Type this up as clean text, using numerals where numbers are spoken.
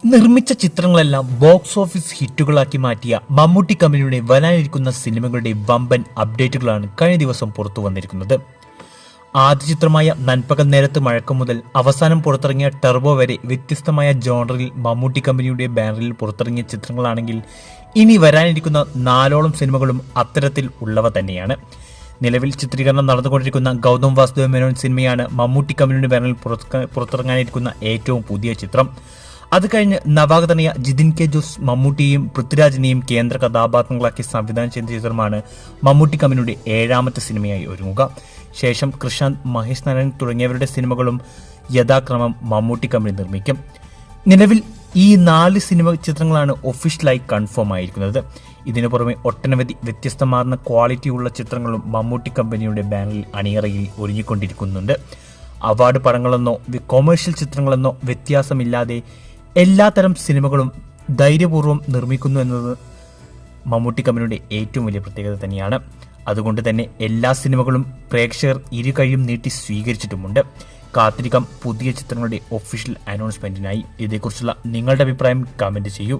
നിർമ്മിച്ച ചിത്രങ്ങളെല്ലാം box office ഹിറ്റുകളാക്കി മാറ്റിയ മമ്മൂട്ടി കമ്പനിയുടെ വരാനിരിക്കുന്ന സിനിമകളുടെ വമ്പൻ അപ്ഡേറ്റുകളാണ് കഴിഞ്ഞ ദിവസം പുറത്തു വന്നിരിക്കുന്നത്. ആദ്യ ചിത്രമായ നൻപകൽ നേരത്ത് മഴക്കം മുതൽ അവസാനം പുറത്തിറങ്ങിയ ടെർബോ വരെ വ്യത്യസ്തമായ ജോണറിൽ മമ്മൂട്ടി കമ്പനിയുടെ ബാനറിൽ പുറത്തിറങ്ങിയ ചിത്രങ്ങളാണെങ്കിൽ ഇനി വരാനിരിക്കുന്ന 4ഓളം സിനിമകളും അത്തരത്തിൽ ഉള്ളവ തന്നെയാണ്. നിലവിൽ ചിത്രീകരണം നടന്നുകൊണ്ടിരിക്കുന്ന ഗൗതം വാസുദേവ മേനോൻ സിനിമയാണ് മമ്മൂട്ടി കമ്പനിയുടെ ബാനറിൽ പുറത്തിറങ്ങാനിരിക്കുന്ന ഏറ്റവും പുതിയ ചിത്രം. അത് കഴിഞ്ഞ് നവാഗതനായ ജിതിൻ കെ ജോസ് മമ്മൂട്ടിയെയും പൃഥ്വിരാജിനെയും കേന്ദ്ര കഥാപാത്രങ്ങളാക്കി സംവിധാനം ചെയ്ത ചിത്രമാണ് മമ്മൂട്ടി കമ്പനിയുടെ 7ാമത്തെ സിനിമയായി ഒരുങ്ങുക. ശേഷം കൃഷാന്ത്, മഹേഷ് നാരായൺ തുടങ്ങിയവരുടെ സിനിമകളും യഥാക്രമം മമ്മൂട്ടി കമ്പനി നിർമ്മിക്കും. നിലവിൽ ഈ 4 സിനിമ ചിത്രങ്ങളാണ് ഒഫീഷ്യലായി കൺഫേം ആയിരിക്കുന്നത്. ഇതിനു പുറമെ ഒട്ടനവധി വ്യത്യസ്തമാർന്ന ക്വാളിറ്റിയുള്ള ചിത്രങ്ങളും മമ്മൂട്ടി കമ്പനിയുടെ ബാനറിൽ അണിയറയിൽ ഒരുങ്ങിക്കൊണ്ടിരിക്കുന്നുണ്ട്. അവാർഡ് പടങ്ങളെന്നോ കൊമേഴ്ഷ്യൽ ചിത്രങ്ങളെന്നോ വ്യത്യാസമില്ലാതെ എല്ലാത്തരം സിനിമകളും ധൈര്യപൂർവ്വം നിർമ്മിക്കുന്നു എന്നത് മമ്മൂട്ടി കമ്പനിയുടെ ഏറ്റവും വലിയ പ്രത്യേകത തന്നെയാണ്. അതുകൊണ്ട് തന്നെ എല്ലാ സിനിമകളും പ്രേക്ഷകർ ഇരുകൈയും നീട്ടി സ്വീകരിച്ചിട്ടുമുണ്ട്. കാത്തിരിക്കാം പുതിയ ചിത്രങ്ങളുടെ ഒഫീഷ്യൽ അനൗൺസ്മെന്റിനായി. ഇതേക്കുറിച്ചുള്ള നിങ്ങളുടെ അഭിപ്രായം കമന്റ് ചെയ്യൂ.